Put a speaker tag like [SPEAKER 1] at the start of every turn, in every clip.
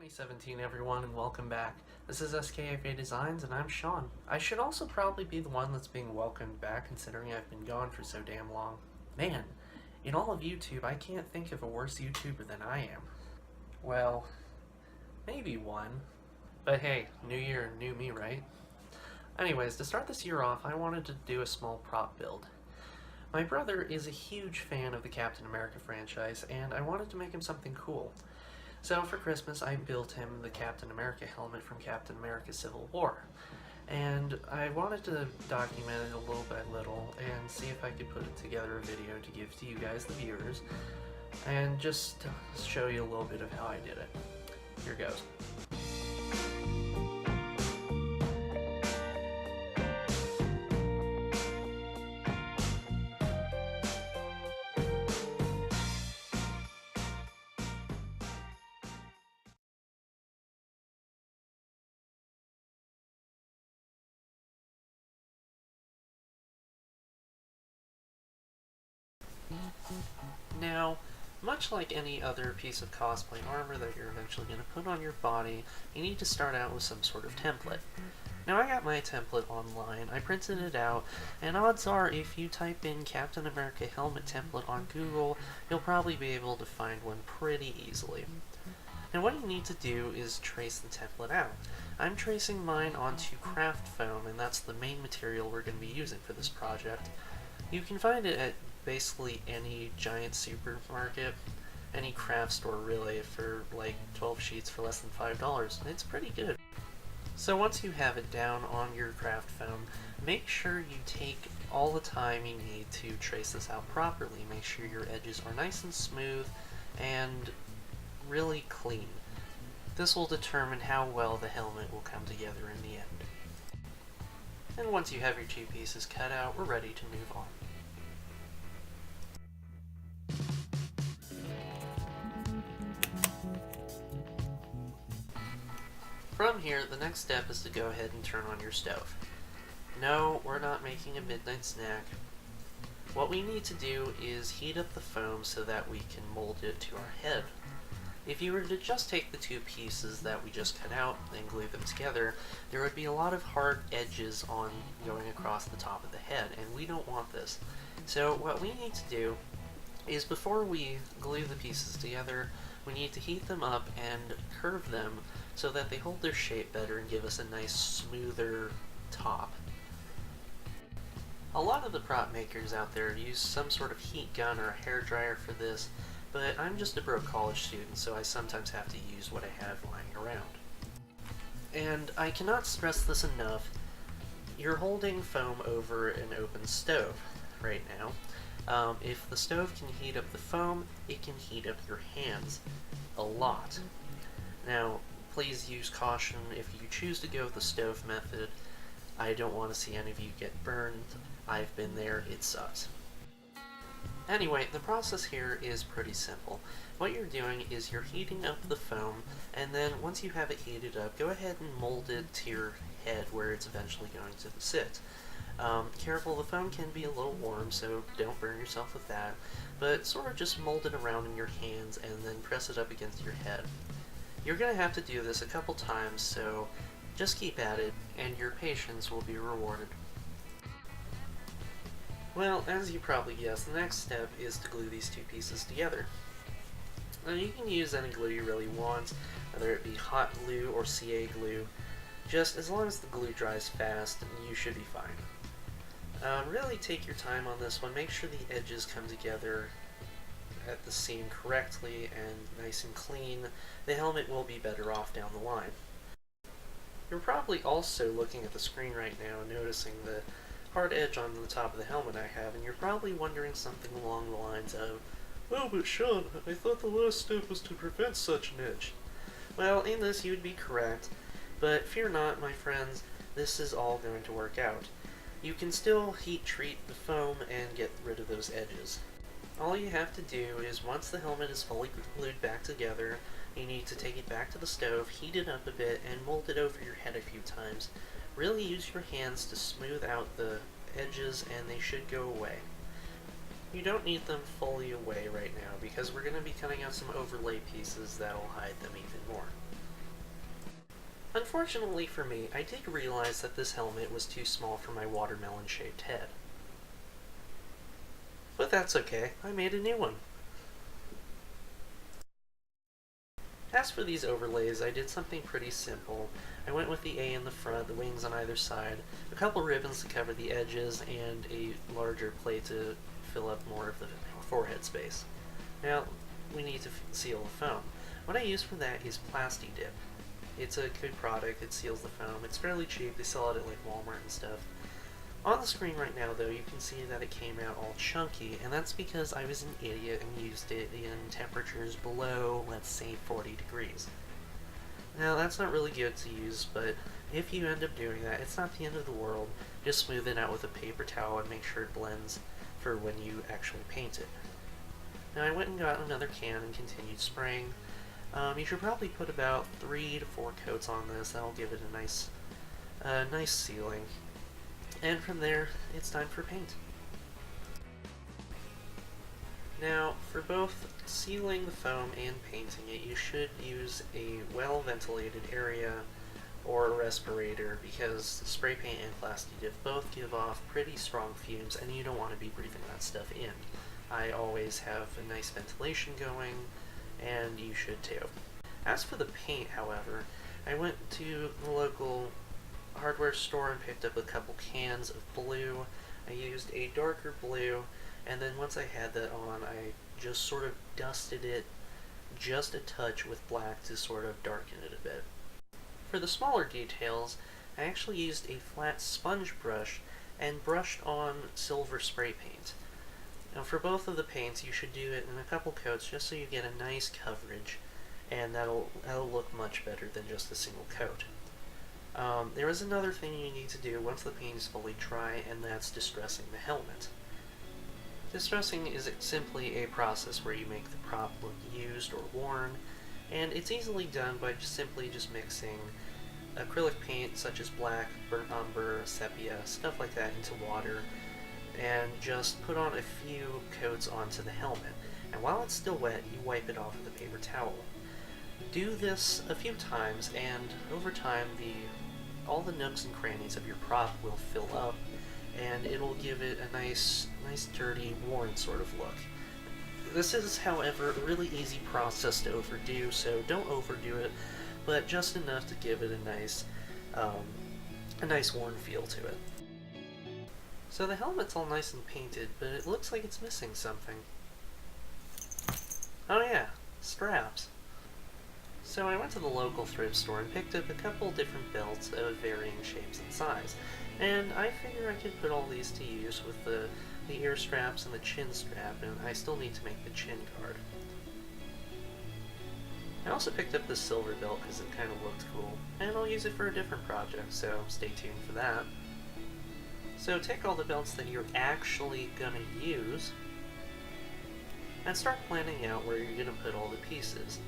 [SPEAKER 1] 2017 everyone, and welcome back. This is SKFA Designs and I'm Sean. I should also probably be the one that's being welcomed back considering I've been gone for so damn long. Man, in all of YouTube I can't think of a worse YouTuber than I am. Well, maybe one. But hey, new year, new me, right? Anyways, to start this year off, I wanted to do a small prop build. My brother is a huge fan of the Captain America franchise, and I wanted to make him something cool. So for Christmas, I built him the Captain America helmet from Captain America Civil War. And I wanted to document it a little by little and see if I could put together a video to give to you guys, the viewers, and just show you a little bit of how I did it. Here goes. Now, much like any other piece of cosplay armor that you're eventually going to put on your body, you need to start out with some sort of template. Now I got my template online, I printed it out, and odds are if you type in Captain America helmet template on Google, you'll probably be able to find one pretty easily. And what you need to do is trace the template out. I'm tracing mine onto craft foam, and that's the main material we're going to be using for this project. You can find it at basically any giant supermarket, any craft store really, for like 12 sheets for less than $5. It's pretty good. So once you have it down on your craft foam, make sure you take all the time you need to trace this out properly. Make sure your edges are nice and smooth and really clean. This will determine how well the helmet will come together in the end. And once you have your two pieces cut out, we're ready to move on. From here, the next step is to go ahead and turn on your stove. No, we're not making a midnight snack. What we need to do is heat up the foam so that we can mold it to our head. If you were to just take the two pieces that we just cut out and glue them together, there would be a lot of hard edges on going across the top of the head, and we don't want this. So what we need to do is before we glue the pieces together, we need to heat them up and curve them so that they hold their shape better and give us a nice smoother top. A lot of the prop makers out there use some sort of heat gun or a hair dryer for this, but I'm just a broke college student, so I sometimes have to use what I have lying around. And I cannot stress this enough, you're holding foam over an open stove right now. If the stove can heat up the foam, it can heat up your hands a lot. Now, please use caution if you choose to go with the stove method. I don't want to see any of you get burned. I've been there, it sucks. Anyway, the process here is pretty simple. What you're doing is you're heating up the foam, and then once you have it heated up, go ahead and mold it to your head where it's eventually going to sit. Careful, the foam can be a little warm, so don't burn yourself with that, but sort of just mold it around in your hands and then press it up against your head. You're going to have to do this a couple times, so just keep at it, and your patience will be rewarded. Well, as you probably guessed, the next step is to glue these two pieces together. Now you can use any glue you really want, whether it be hot glue or CA glue. Just as long as the glue dries fast, you should be fine. Really take your time on this one, make sure the edges come together at the seam correctly and nice and clean. The helmet will be better off down the line. You're probably also looking at the screen right now, noticing the hard edge on the top of the helmet I have, and you're probably wondering something along the lines of, "Oh, but Sean, I thought the last step was to prevent such an edge." Well, in this you would be correct, but fear not, my friends, this is all going to work out. You can still heat treat the foam and get rid of those edges. All you have to do is once the helmet is fully glued back together, you need to take it back to the stove, heat it up a bit, and mold it over your head a few times. Really use your hands to smooth out the edges and they should go away. You don't need them fully away right now because we're going to be cutting out some overlay pieces that'll hide them even more. Unfortunately for me, I did realize that this helmet was too small for my watermelon-shaped head. But that's okay, I made a new one. As for these overlays, I did something pretty simple. I went with the A in the front, the wings on either side, a couple ribbons to cover the edges, and a larger plate to fill up more of the forehead space. Now, we need to seal the foam. What I use for that is Plasti-Dip. It's a good product, it seals the foam, it's fairly cheap, they sell it at like Walmart and stuff. On the screen right now though, you can see that it came out all chunky, and that's because I was an idiot and used it in temperatures below, let's say, 40 degrees. Now that's not really good to use, but if you end up doing that, it's not the end of the world. Just smooth it out with a paper towel and make sure it blends for when you actually paint it. Now I went and got another can and continued spraying. You should probably put about 3 to 4 coats on this. That'll give it a nice sealing. And from there, it's time for paint. Now, for both sealing the foam and painting it, you should use a well-ventilated area or a respirator, because spray paint and Plasti-Dip both give off pretty strong fumes, and you don't want to be breathing that stuff in. I always have a nice ventilation going, and you should too. As for the paint, however, I went to the local hardware store and picked up a couple cans of blue. I used a darker blue, and then once I had that on, I just sort of dusted it just a touch with black to sort of darken it a bit. For the smaller details, I actually used a flat sponge brush and brushed on silver spray paint. Now for both of the paints, you should do it in a couple coats just so you get a nice coverage, and that'll look much better than just a single coat. There is another thing you need to do once the paint is fully dry, and that's distressing the helmet. Distressing is simply a process where you make the prop look used or worn, and it's easily done by simply mixing acrylic paint such as black, burnt umber, sepia, stuff like that into water, and just put on a few coats onto the helmet. And while it's still wet, you wipe it off with a paper towel. Do this a few times, and over time all the nooks and crannies of your prop will fill up, and it'll give it a nice dirty, worn sort of look. This is, however, a really easy process to overdo, so don't overdo it, but just enough to give it a nice worn feel to it. So the helmet's all nice and painted, but it looks like it's missing something. Oh yeah, straps. So I went to the local thrift store and picked up a couple different belts of varying shapes and size, and I figure I could put all these to use with the ear straps and the chin strap, and I still need to make the chin guard. I also picked up this silver belt because it kind of looked cool, and I'll use it for a different project, so stay tuned for that. So take all the belts that you're actually gonna use, and start planning out where you're gonna put all the pieces.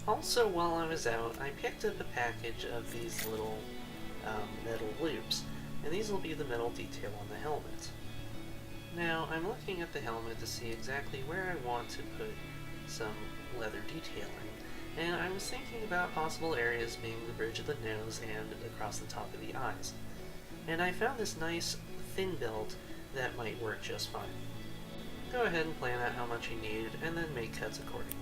[SPEAKER 1] Also, while I was out, I picked up a package of these little metal loops, and these will be the metal detail on the helmet. Now, I'm looking at the helmet to see exactly where I want to put some leather detailing, and I was thinking about possible areas being the bridge of the nose and across the top of the eyes. And I found this nice thin belt that might work just fine. Go ahead and plan out how much you need, and then make cuts accordingly.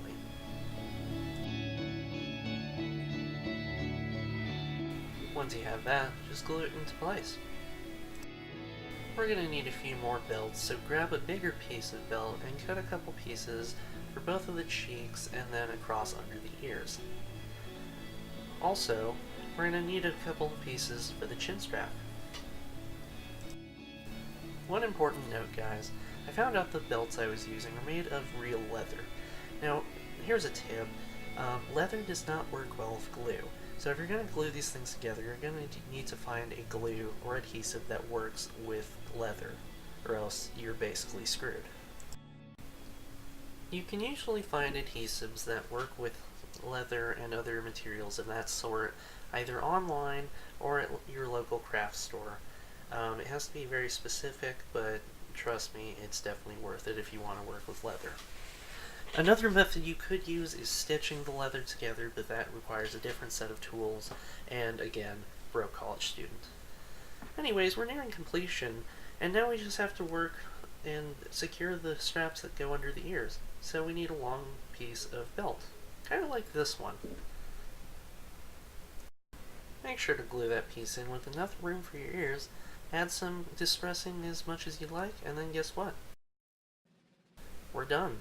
[SPEAKER 1] Once you have that, just glue it into place. We're going to need a few more belts, so grab a bigger piece of belt and cut a couple pieces for both of the cheeks and then across under the ears. Also, we're going to need a couple of pieces for the chin strap. One important note, guys, I found out the belts I was using are made of real leather. Now, here's a tip. Leather does not work well with glue. So if you're going to glue these things together, you're going to need to find a glue or adhesive that works with leather, or else you're basically screwed. You can usually find adhesives that work with leather and other materials of that sort, either online or at your local craft store. It has to be very specific, but trust me, it's definitely worth it if you want to work with leather. Another method you could use is stitching the leather together, but that requires a different set of tools, and again, broke college student. Anyways, we're nearing completion, and now we just have to work and secure the straps that go under the ears. So we need a long piece of belt, kind of like this one. Make sure to glue that piece in with enough room for your ears, add some distressing as much as you like, and then guess what? We're done.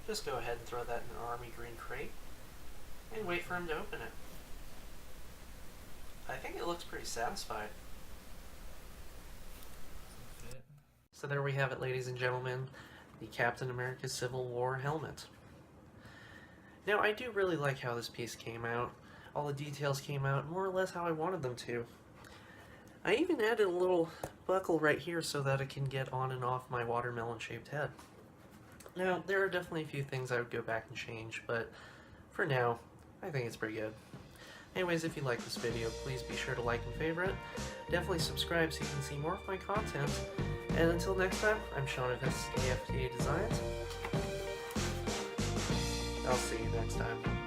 [SPEAKER 1] Just go ahead and throw that in an army green crate and wait for him to open it. I think it looks pretty satisfied. So there we have it, ladies and gentlemen, the Captain America Civil War helmet. Now, I do really like how this piece came out. All the details came out more or less how I wanted them to. I even added a little buckle right here so that it can get on and off my watermelon-shaped head. Now, there are definitely a few things I would go back and change, but for now, I think it's pretty good. Anyways, if you like this video, please be sure to like and favorite. Definitely subscribe so you can see more of my content. And until next time, I'm Sean of SAFTA Designs. I'll see you next time.